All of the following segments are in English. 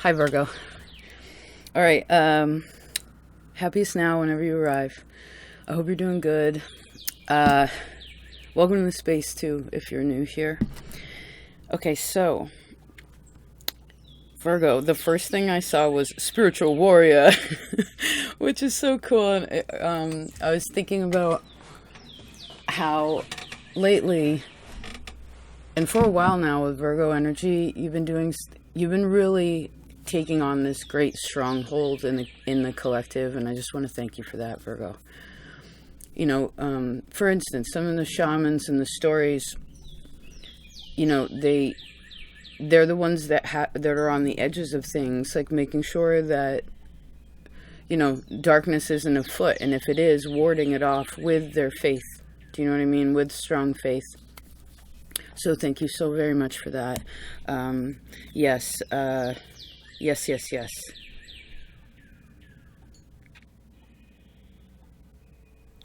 Hi, Virgo. All right. Happiest now whenever you arrive. I hope you're doing good. Welcome to the space, too, if you're new here. Okay, so, Virgo, the first thing I saw was spiritual warrior, which is so cool. And I was thinking about how lately, and for a while now with Virgo energy, you've been really taking on this great stronghold in the collective, and I just want to thank you for that, Virgo. You know, for instance, some of the shamans and the stories, you know, they're the ones that are on the edges of things, like making sure that, you know, darkness isn't afoot, and if it is, warding it off with their faith. Do you know what I mean? With strong faith. So thank you so very much for that. Yes.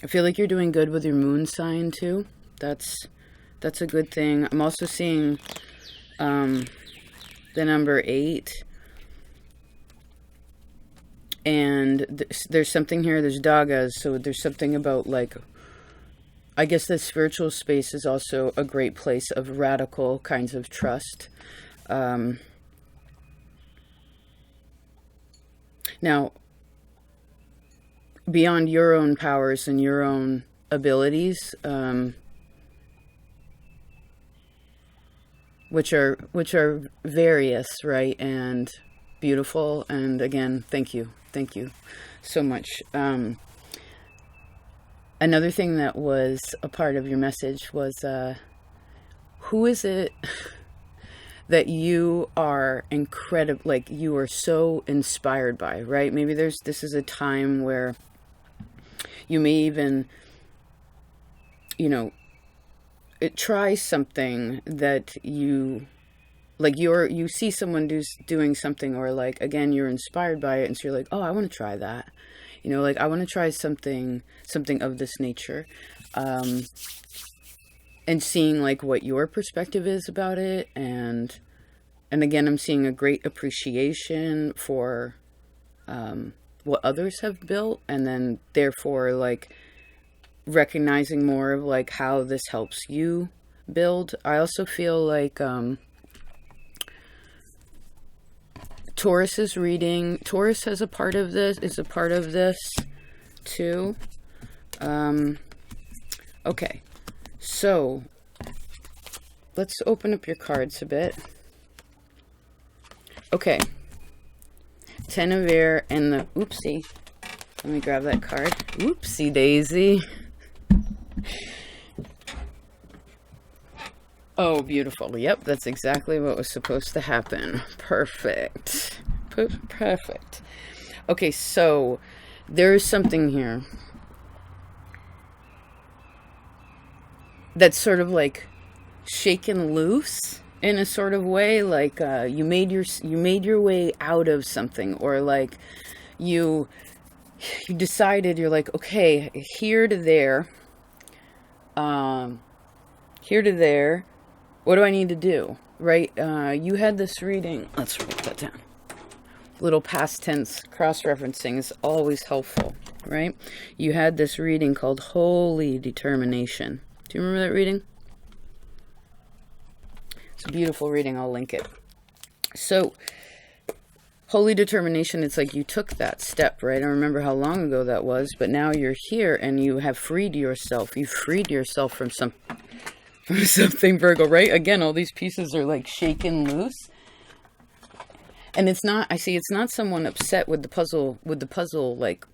I feel like you're doing good with your moon sign too. That's a good thing. I'm also seeing the number 8. And there's something here, there's dagas, so there's something about, like, I guess the spiritual space is also a great place of radical kinds of trust. Now, beyond your own powers and your own abilities, which are various, right, and beautiful. And again, thank you so much. Another thing that was a part of your message was, who is it that you are incredible, like you are so inspired by, right? Maybe this is a time where you may even, you know, try something that you, like you see someone doing something, or like, again, you're inspired by it, and so you're like, oh, I want to try that. You know, like, I want to try something of this nature. And seeing, like, what your perspective is about it. And again, I'm seeing a great appreciation for what others have built. And then, therefore, like, recognizing more of, like, how this helps you build. I also feel like Taurus's reading, Taurus is a part of this too. Okay, so let's open up your cards a bit. Okay, 10 of air and the, oopsie, let me grab that card. Oopsie daisy. Oh, beautiful. Yep, that's exactly what was supposed to happen. Perfect. Perfect. Okay, so there's something here that's sort of like shaken loose in a sort of way, like you made your way out of something, or like you decided, you're like, okay, here to there. What do I need to do, right? You had this reading. Let's write that down. Little past tense cross-referencing is always helpful, right? You had this reading called Holy Determination. Do you remember that reading? It's a beautiful reading. I'll link it. So, Holy Determination, it's like you took that step, right? I don't remember how long ago that was, but now you're here and you have freed yourself. You freed yourself from something, Virgo, right? Again, all these pieces are like shaken loose. And it's not someone upset with the puzzle, like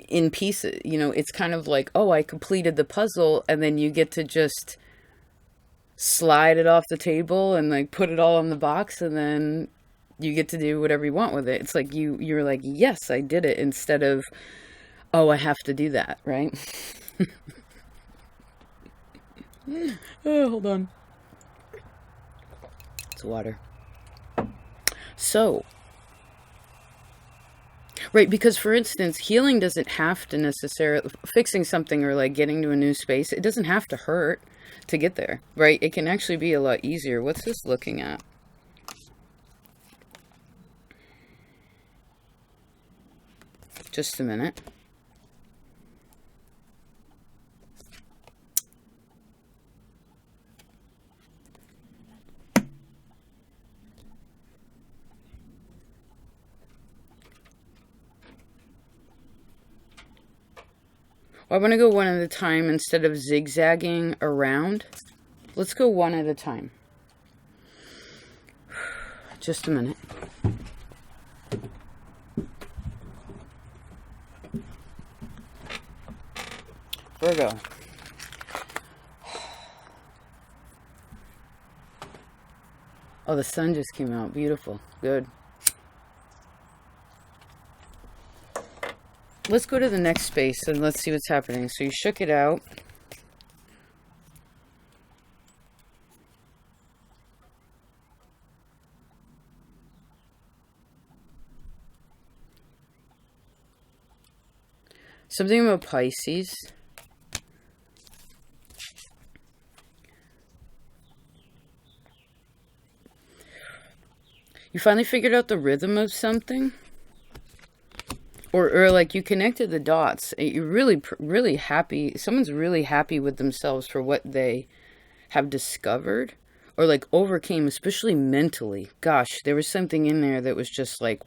in pieces, you know. It's kind of like, oh, I completed the puzzle, and then you get to just slide it off the table and like put it all in the box, and then you get to do whatever you want with it. It's like you're like, yes, I did it, instead of, oh, I have to do that, right? Oh, hold on. It's water. So, right, because for instance, healing doesn't have to necessarily, fixing something or like getting to a new space, it doesn't have to hurt to get there, right? It can actually be a lot easier. What's this looking at? Just a minute. I want to go one at a time instead of zigzagging around. Let's go one at a time. Just a minute. Virgo. Oh, the sun just came out. Beautiful. Good. Let's go to the next space and let's see what's happening. So you shook it out. Something about Pisces. You finally figured out the rhythm of something? Or like you connected the dots. You're really happy. Someone's really happy with themselves for what they have discovered. Or like overcame, especially mentally. Gosh, there was something in there that was just like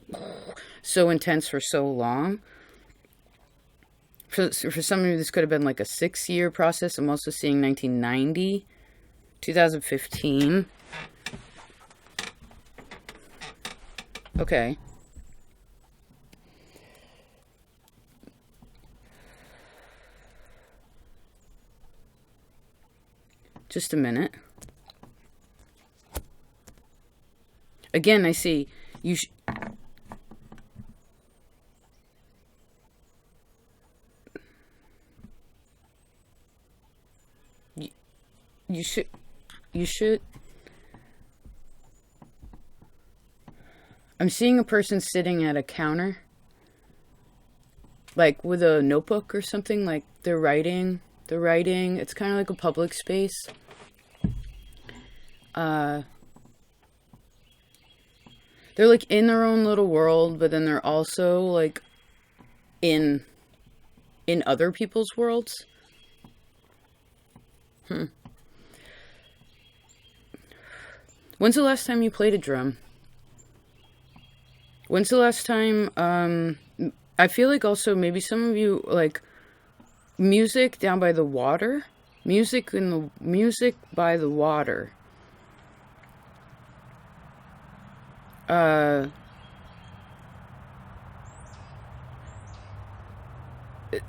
so intense for so long. For some of you, this could have been like a 6-year process. I'm also seeing 1990, 2015. Okay. Just a minute. Again, I see you. You should. I'm seeing a person sitting at a counter, like with a notebook or something, like they're writing. It's kind of like a public space. They're like in their own little world, but then they're also like in other people's worlds. When's the last time you played a drum? When's the last time, I feel like also maybe some of you like music down by the water, music by the water.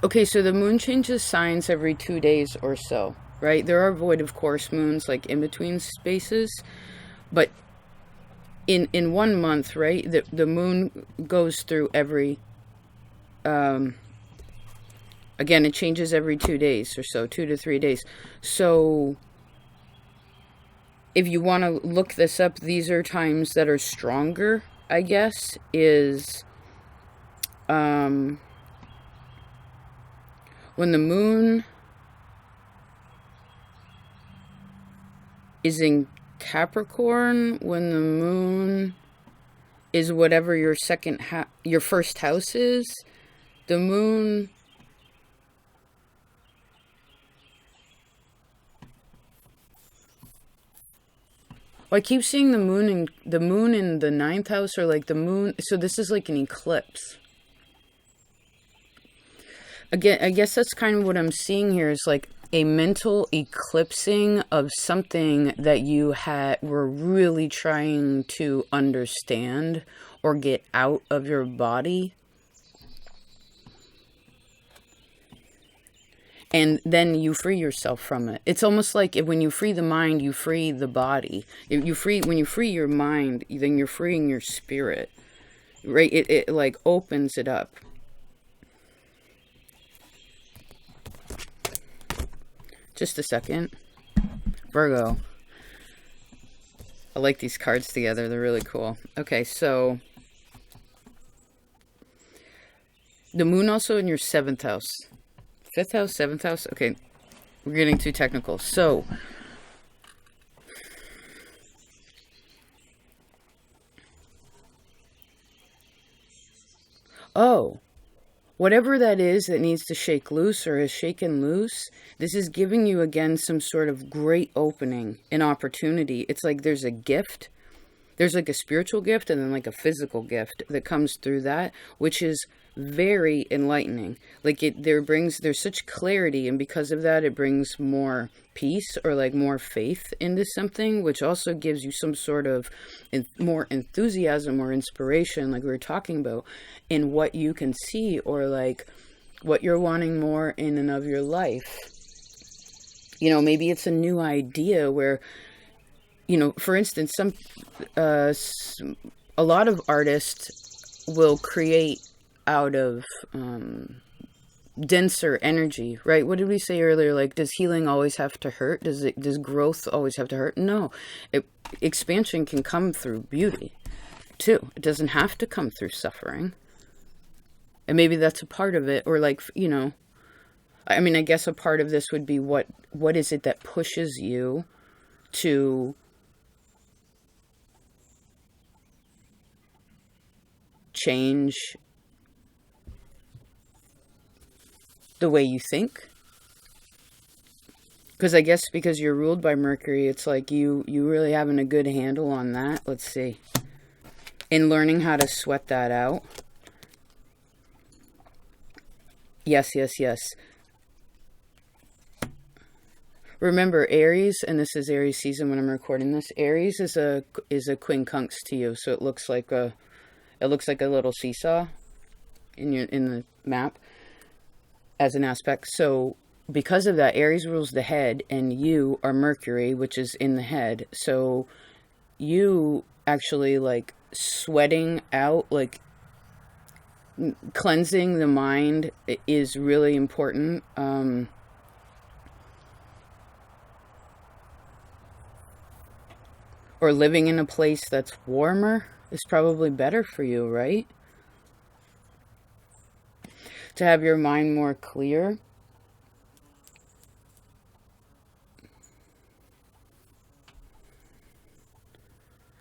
Okay, so the moon changes signs every 2 days or so, right? There are void of course moons like in between spaces, but in 1 month, right, the moon goes through every again, it changes every 2 days or so, 2 to 3 days. So if you want to look this up, these are times that are stronger, I guess, is when the moon is in Capricorn, when the moon is whatever your your first house is, the moon I keep seeing the moon in the 9th house, or like the moon, so this is like an eclipse. Again, I guess that's kind of what I'm seeing here, is like a mental eclipsing of something that you were really trying to understand or get out of your body. And then you free yourself from it. It's almost like when you free the mind, you free the body. When you free your mind, then you're freeing your spirit, right? It like opens it up. Just a second. Virgo. I like these cards together. They're really cool. Okay, so the moon also in your 7th house. 5th house, 7th house. Okay, we're getting too technical. So, oh, whatever that is that needs to shake loose or is shaken loose, this is giving you again some sort of great opening, an opportunity. It's like there's a gift. There's like a spiritual gift and then like a physical gift that comes through that, which is very enlightening. Like there's such clarity, and because of that, it brings more peace or like more faith into something, which also gives you some sort of more enthusiasm or inspiration, like we were talking about, in what you can see or like what you're wanting more in and of your life. You know, maybe it's a new idea where, you know, for instance, a lot of artists will create out of denser energy, right? What did we say earlier? Like, does healing always have to hurt? Does growth always have to hurt? No. Expansion can come through beauty too. It doesn't have to come through suffering. And maybe that's a part of it. Or like, you know, I mean, I guess a part of this would be what is it that pushes you to change the way you think? Because I guess because you're ruled by Mercury, it's like you really having a good handle on that. Let's see. In learning how to sweat that out. Yes, yes, yes. Remember, Aries, and this is Aries season when I'm recording this. Aries is a quincunx to you, so it looks like a little seesaw in the map as an aspect. So because of that, Aries rules the head, and you are Mercury, which is in the head. So you actually like sweating out, like cleansing the mind is really important. Or living in a place that's warmer is probably better for you, right? To have your mind more clear.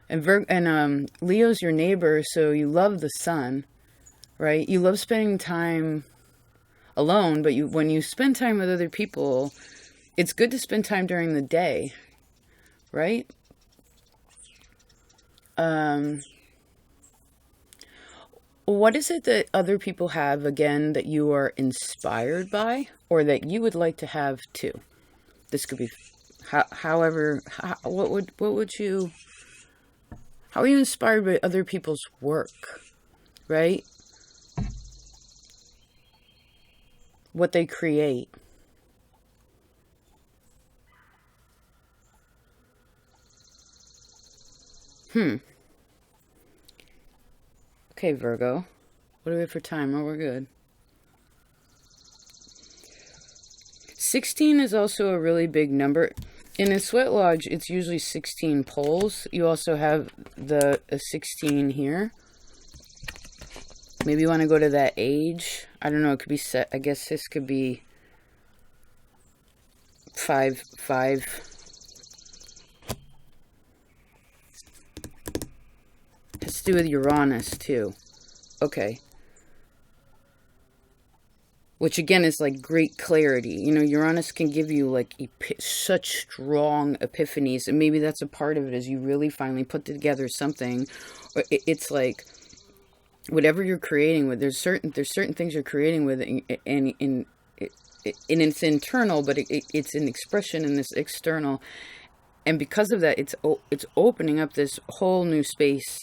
And Leo's your neighbor, so you love the sun, right? You love spending time alone, but when you spend time with other people, it's good to spend time during the day, right? What is it that other people have, again, that you are inspired by, or that you would like to have too? This could be, how are you inspired by other people's work, right? What they create. Okay, Virgo. What do we have for time? Oh, we're good. 16 is also a really big number. In a sweat lodge, it's usually 16 poles. You also have a 16 here. Maybe you want to go to that age. I don't know. It could be set. I guess this could be 5. Has to do with Uranus too. Okay. Which again is like great clarity. You know, Uranus can give you like such strong epiphanies, and maybe that's a part of it, is you really finally put together something. Or it's like whatever you're creating with. There's certain things you're creating with, and it's internal, but it's an expression in this external, and because of that, it's opening up this whole new space.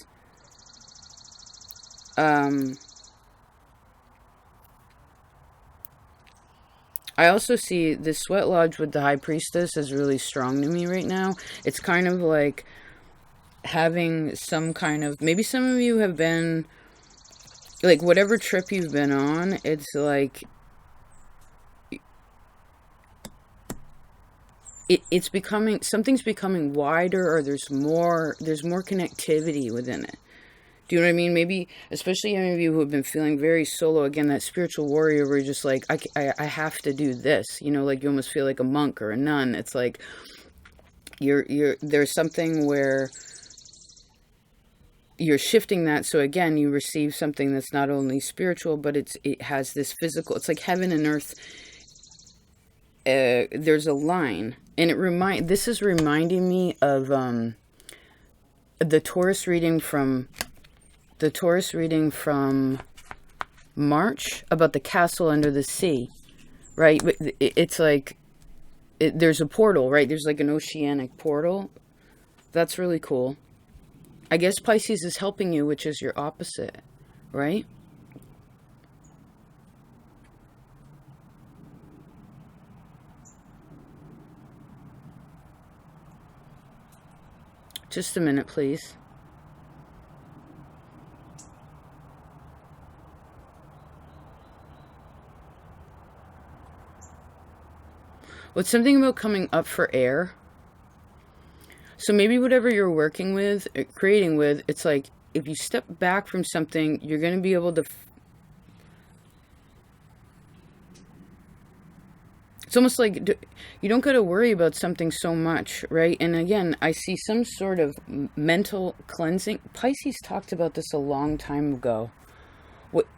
I also see this sweat lodge with the High Priestess is really strong to me right now. It's kind of like having some kind of, maybe some of you have been, like whatever trip you've been on, it's like, it's becoming, something's becoming wider, or there's more connectivity within it. Do you know what I mean? Maybe, especially any of you who have been feeling very solo, again, that spiritual warrior where you're just like, I have to do this, you know, like you almost feel like a monk or a nun. It's like, there's something where you're shifting that. So again, you receive something that's not only spiritual, but it has this physical, it's like heaven and earth. There's a line, and this is reminding me of the Taurus reading from March about the castle under the sea, right? It's like there's a portal, right? There's like an oceanic portal. That's really cool. I guess Pisces is helping you, which is your opposite, right? Just a minute, please. Well, it's something about coming up for air. So maybe whatever you're working with, creating with, it's like if you step back from something, you're going to be able to... It's almost like you don't got to worry about something so much, right? And again, I see some sort of mental cleansing. Pisces talked about this a long time ago,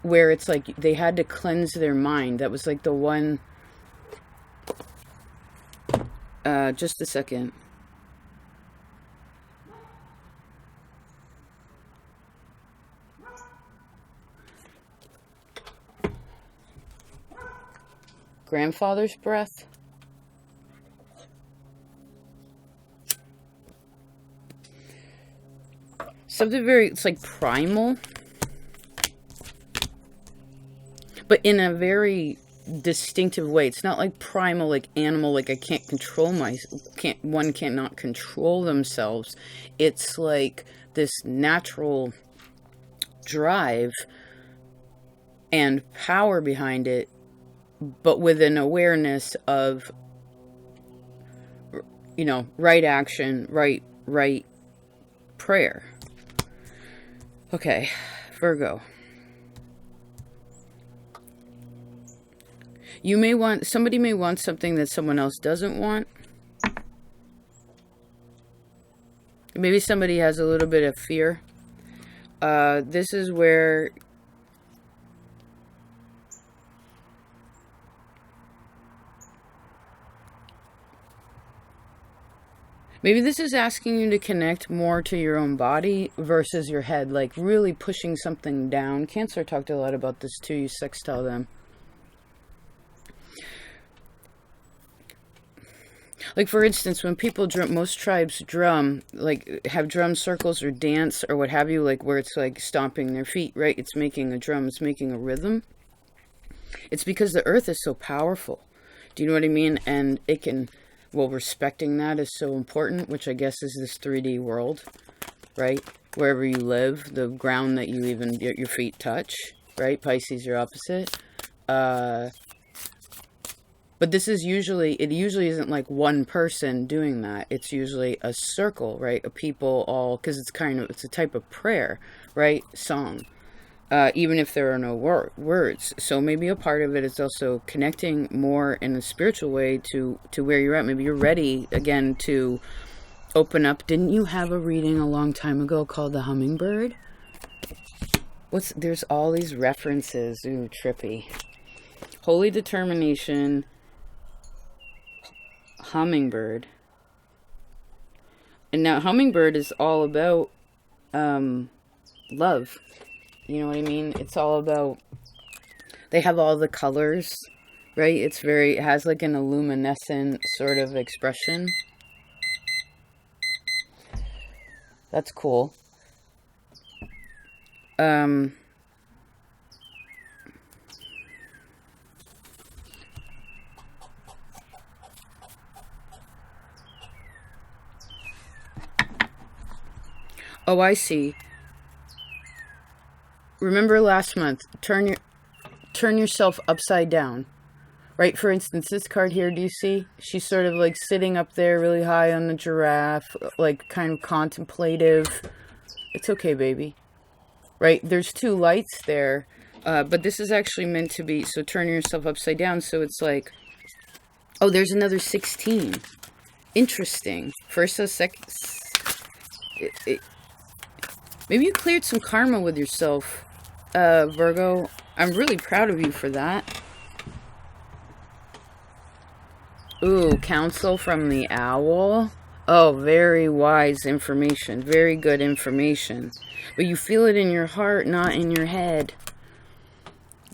where it's like they had to cleanse their mind. That was like the one... just a second. Grandfather's breath. Something very, it's like primal, but in a very distinctive way. It's not like primal, like animal, like I can't control one cannot control themselves. It's like this natural drive and power behind it, but with an awareness of, right action, right prayer. Okay, Virgo. Somebody may want something that someone else doesn't want. Maybe somebody has a little bit of fear. This is where maybe this is asking you to connect more to your own body versus your head, like really pushing something down. Cancer talked a lot about this too. You sextile them. Like, for instance, when people drum, most tribes drum, like, have drum circles or dance or what have you, like, where it's, like, stomping their feet, right? It's making a drum. It's making a rhythm. It's because the earth is so powerful. Do you know what I mean? And it can, well, respecting that is so important, which I guess is this 3D world, right? Wherever you live, the ground that your feet touch, right? Pisces, your opposite. But this is it usually isn't like one person doing that. It's usually a circle, right? A people all, because it's a type of prayer, right? Song. Even if there are no words. So maybe a part of it is also connecting more in a spiritual way to where you're at. Maybe you're ready again to open up. Didn't you have a reading a long time ago called The Hummingbird? There's all these references. Ooh, trippy. Holy Determination, Hummingbird. And now Hummingbird is all about love. You know what I mean? It's all about, they have all the colors, right? It has like an luminescent sort of expression. That's cool. Oh, I see. Remember last month, turn yourself upside down. Right? For instance, this card here, do you see? She's sort of like sitting up there really high on the giraffe, like kind of contemplative. It's okay, baby. Right? There's two lights there, but this is actually meant to be, so turn yourself upside down, so it's like, oh, there's another 16. Interesting. First, so second, Maybe you cleared some karma with yourself, Virgo. I'm really proud of you for that. Ooh, counsel from the owl. Oh, very wise information. Very good information. But you feel it in your heart, not in your head.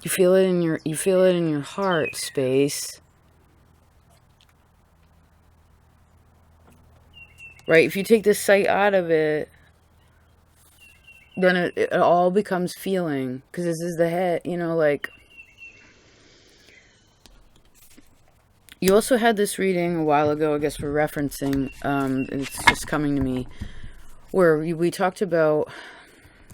You feel it in your heart space. Right? If you take the sight out of it, then it all becomes feeling. Because this is the head, you know, like... You also had this reading a while ago, I guess we're referencing, it's just coming to me, where we talked about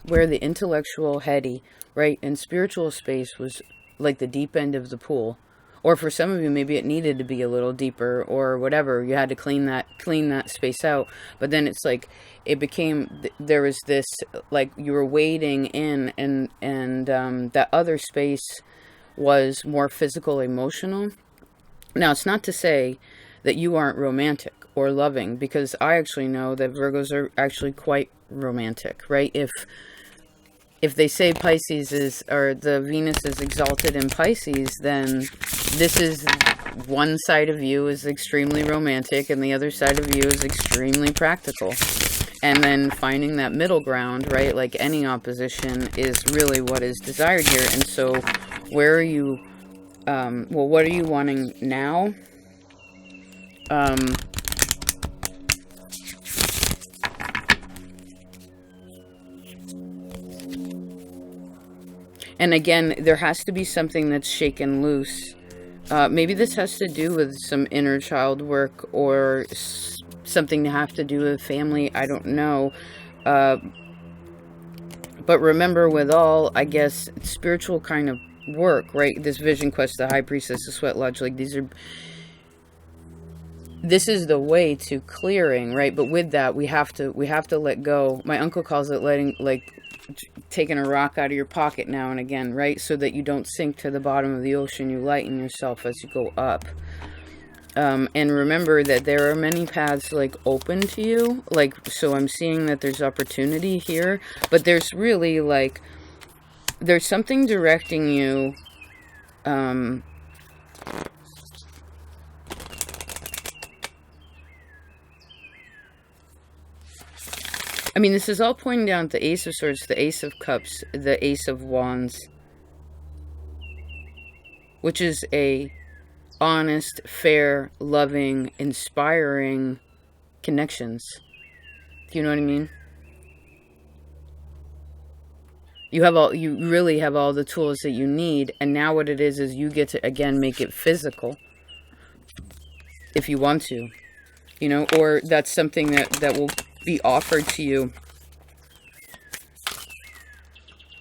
where the intellectual, heady, right, and spiritual space was like the deep end of the pool. Or for some of you, maybe it needed to be a little deeper or whatever. You had to clean that space out. But then it's like, it became, there was this, like you were wading in and that other space was more physical, emotional. Now, it's not to say that you aren't romantic or loving, because I actually know that Virgos are actually quite romantic, right? If they say Pisces is, or the Venus is exalted in Pisces, then this is one side of you is extremely romantic and the other side of you is extremely practical. And then finding that middle ground, right, like any opposition, is really what is desired here. And so where are you... well, what are you wanting now? And again, there has to be something that's shaken loose. Maybe this has to do with some inner child work or something to have to do with family. I don't know. But remember, with all, I guess, spiritual kind of work, right? This vision quest, the high priestess, the sweat lodge, like this is the way to clearing, right? But with that, we have to let go. My uncle calls it taking a rock out of your pocket now and again, right? So that you don't sink to the bottom of the ocean. You lighten yourself as you go up. And remember that there are many paths like open to you. Like, so I'm seeing that there's opportunity here, but there's really like, there's something directing you, I mean, this is all pointing down at the Ace of Swords, the Ace of Cups, the Ace of Wands, which is a honest, fair, loving, inspiring connections. Do you know what I mean? You really have all the tools that you need, and now what it is you get to, again, make it physical, if you want to, you know, or that's something that will be offered to you.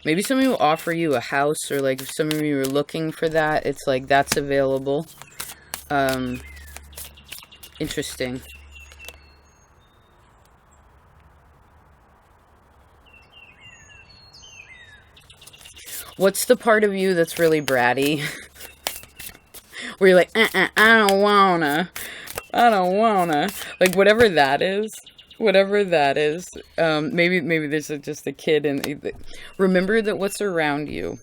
Maybe somebody will offer you a house, or like if some of you are looking for that, it's like that's available. Interesting. What's the part of you that's really bratty? Where you're like, I don't wanna. Like, whatever that is. Maybe there's just a kid. And remember that what's around you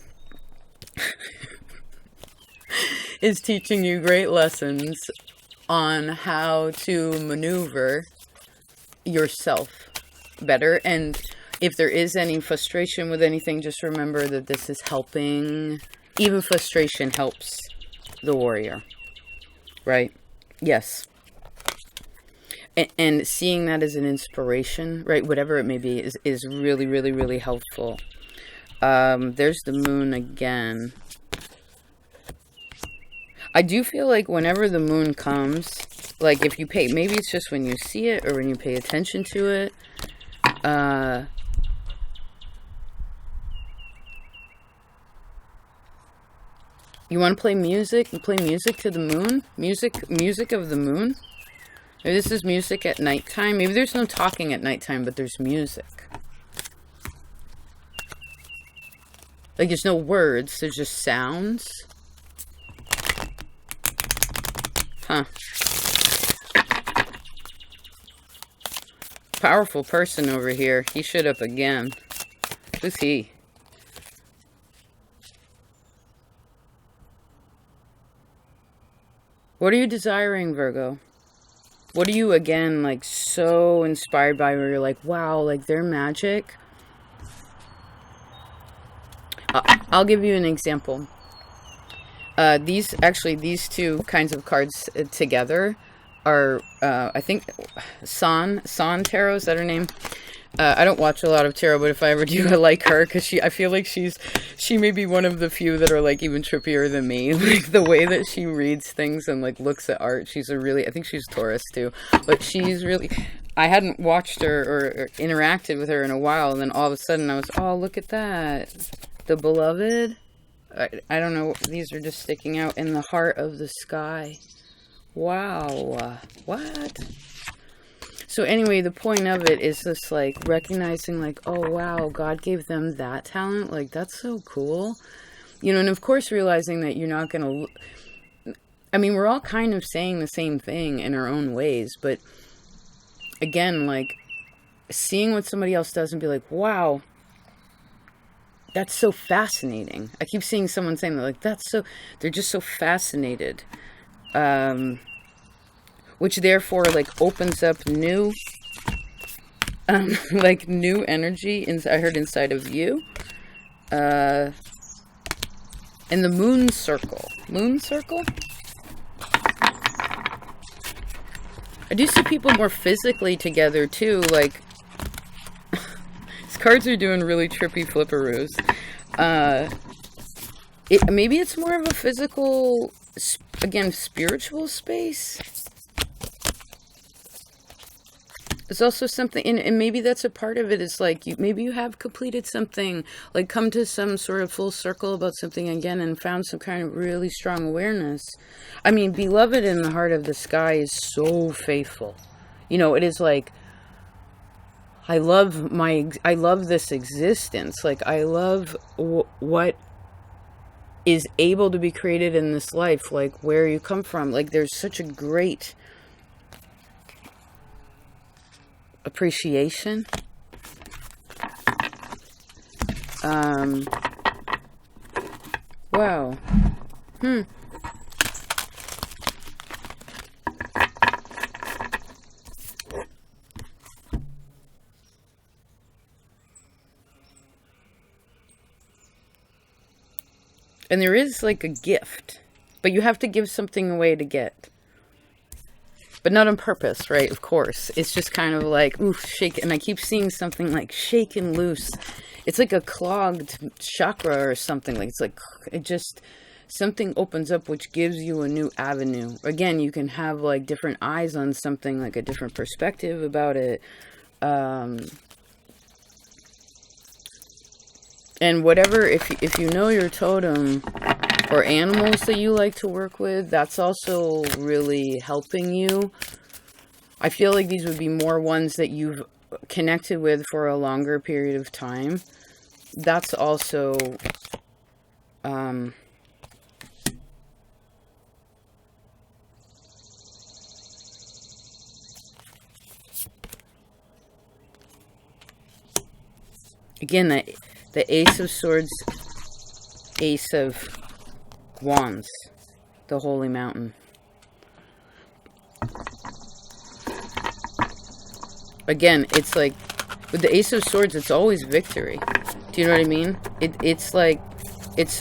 is teaching you great lessons on how to maneuver yourself better. And if there is any frustration with anything, just remember that this is helping. Even frustration helps the warrior, right? Yes. And seeing that as an inspiration, right, whatever it may be, is really, really, really helpful. There's the moon again. I do feel like whenever the moon comes, like if you pay, maybe it's just when you see it or when you pay attention to it, you want to play music? You play music to the moon? Music of the moon? Maybe this is music at nighttime. Maybe there's no talking at nighttime, but there's music. Like there's no words, there's just sounds. Huh. Powerful person over here. He showed up again. Who's he? What are you desiring, Virgo? What are you, again, like, so inspired by where you're like, wow, like, they're magic? I'll give you an example. These two kinds of cards together are, I think, San Tarot, is that her name? I don't watch a lot of tarot, but if I ever do, I like her because I feel like she may be one of the few that are like even trippier than me. Like the way that she reads things and like looks at art. I think she's Taurus too, but she's really, I hadn't watched her or interacted with her in a while. And then all of a sudden I was, oh, look at that. The Beloved. I don't know. These are just sticking out in the heart of the sky. Wow. What? So anyway, the point of it is just like recognizing like, oh wow, God gave them that talent. Like that's so cool. You know, and of course realizing that you're not going to, I mean, we're all kind of saying the same thing in our own ways, but again, like seeing what somebody else does and be like, wow, that's so fascinating. I keep seeing someone saying that, like, they're just so fascinated. Which therefore like opens up new like new energy I heard inside of you. And the moon circle. I do see people more physically together too, like these cards are doing really trippy flipperoos. Maybe it's more of a physical, again, spiritual space. It's also something, and maybe that's a part of it, is like, maybe you have completed something, like come to some sort of full circle about something again and found some kind of really strong awareness. I mean, Beloved in the heart of the sky is so faithful. You know, it is like, I love this existence. Like, I love what is able to be created in this life, like where you come from. Like, there's such a great appreciation. Wow. And there is like a gift, but you have to give something away to get. But not on purpose, right? Of course. It's just kind of like, ooh, shake. And I keep seeing something like shaken loose. It's like a clogged chakra or something. Like, it's like, it just, something opens up which gives you a new avenue. Again, you can have like different eyes on something, like a different perspective about it. And whatever, if you know your totem or animals that you like to work with, that's also really helping you. I feel like these would be more ones that you've connected with for a longer period of time. That's also again, the Ace of Swords, Ace of Wands, the Holy Mountain. Again, it's like, with the Ace of Swords, it's always victory. Do you know what I mean? It's like, it's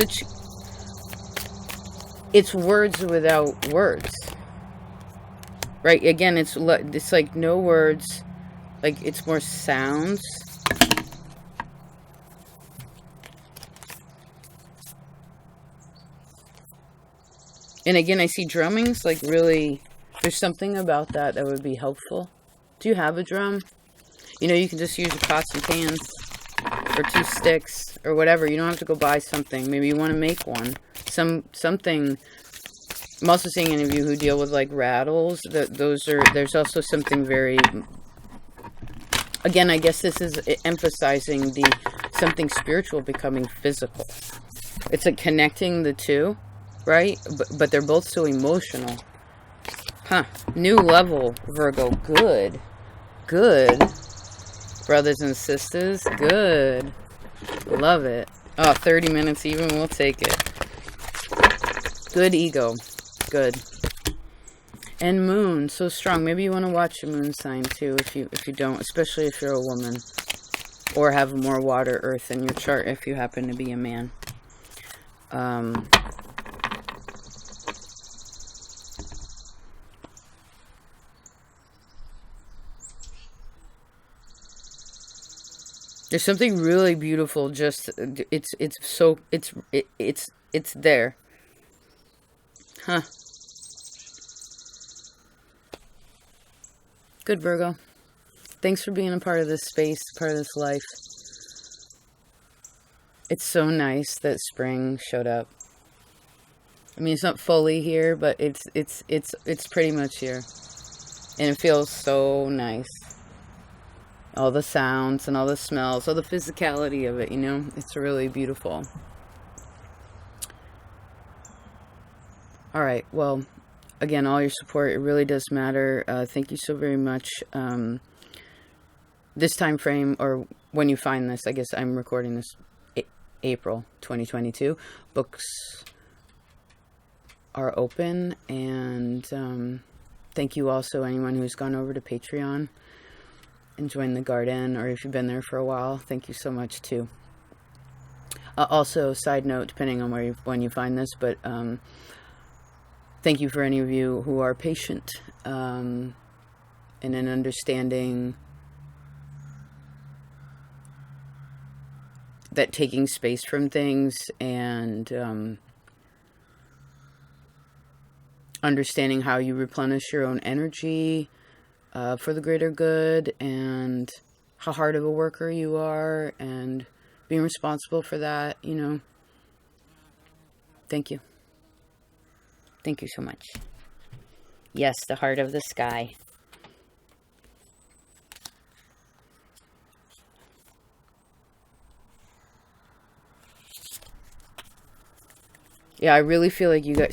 words without words. Right? Again, it's like no words. Like, it's more sounds. And again, I see drummings, like really, there's something about that would be helpful. Do you have a drum? You know, you can just use your pots and pans, or 2 sticks, or whatever. You don't have to go buy something. Maybe you want to make one. Something. I'm also seeing any of you who deal with like rattles. There's also something very, again, I guess this is emphasizing something spiritual becoming physical. It's like connecting the two. Right? But they're both so emotional. Huh. New level, Virgo. Good. Good. Brothers and sisters. Good. Love it. Oh, 30 minutes even, we'll take it. Good ego. Good. And moon, so strong. Maybe you want to watch your moon sign too, if you don't, especially if you're a woman. Or have more water, earth in your chart if you happen to be a man. There's something really beautiful. Just it's there, huh? Good, Virgo. Thanks for being a part of this space, part of this life. It's so nice that spring showed up. I mean, it's not fully here, but it's pretty much here, and it feels so nice. All the sounds and all the smells, all the physicality of it, you know? It's really beautiful. All right, well, again, all your support, it really does matter. Thank you so very much. This time frame, or when you find this, I guess I'm recording this April 2022. Books are open, and thank you also anyone who's gone over to Patreon and join the garden, or if you've been there for a while, thank you so much too. Also, side note, depending on when you find this, but thank you for any of you who are patient and in understanding that taking space from things and understanding how you replenish your own energy for the greater good, and how hard of a worker you are, and being responsible for that, you know. Thank you. Thank you so much. Yes, the heart of the sky. Yeah, I really feel like you got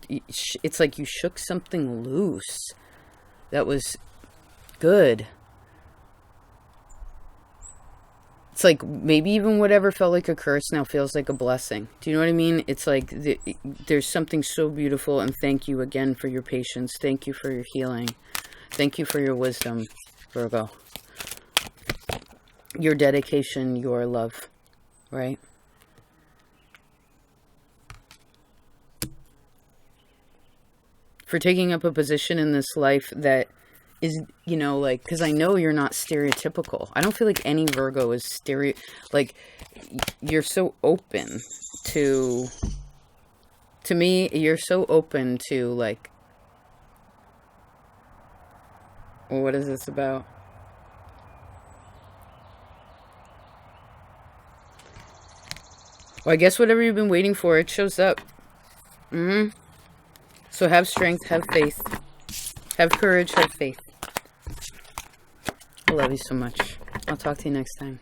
it's like you shook something loose that was good. It's like maybe even whatever felt like a curse now feels like a blessing. Do you know what I mean? It's like there's something so beautiful, and thank you again for your patience. Thank you for your healing. Thank you for your wisdom, Virgo. Your dedication, your love, right? For taking up a position in this life that is, you know, like, because I know you're not stereotypical. I don't feel like any Virgo is like, you're so open to me, you're so open to, like, well, what is this about? Well, I guess whatever you've been waiting for, it shows up. So have strength, have faith, have courage, have faith. I love you so much. I'll talk to you next time.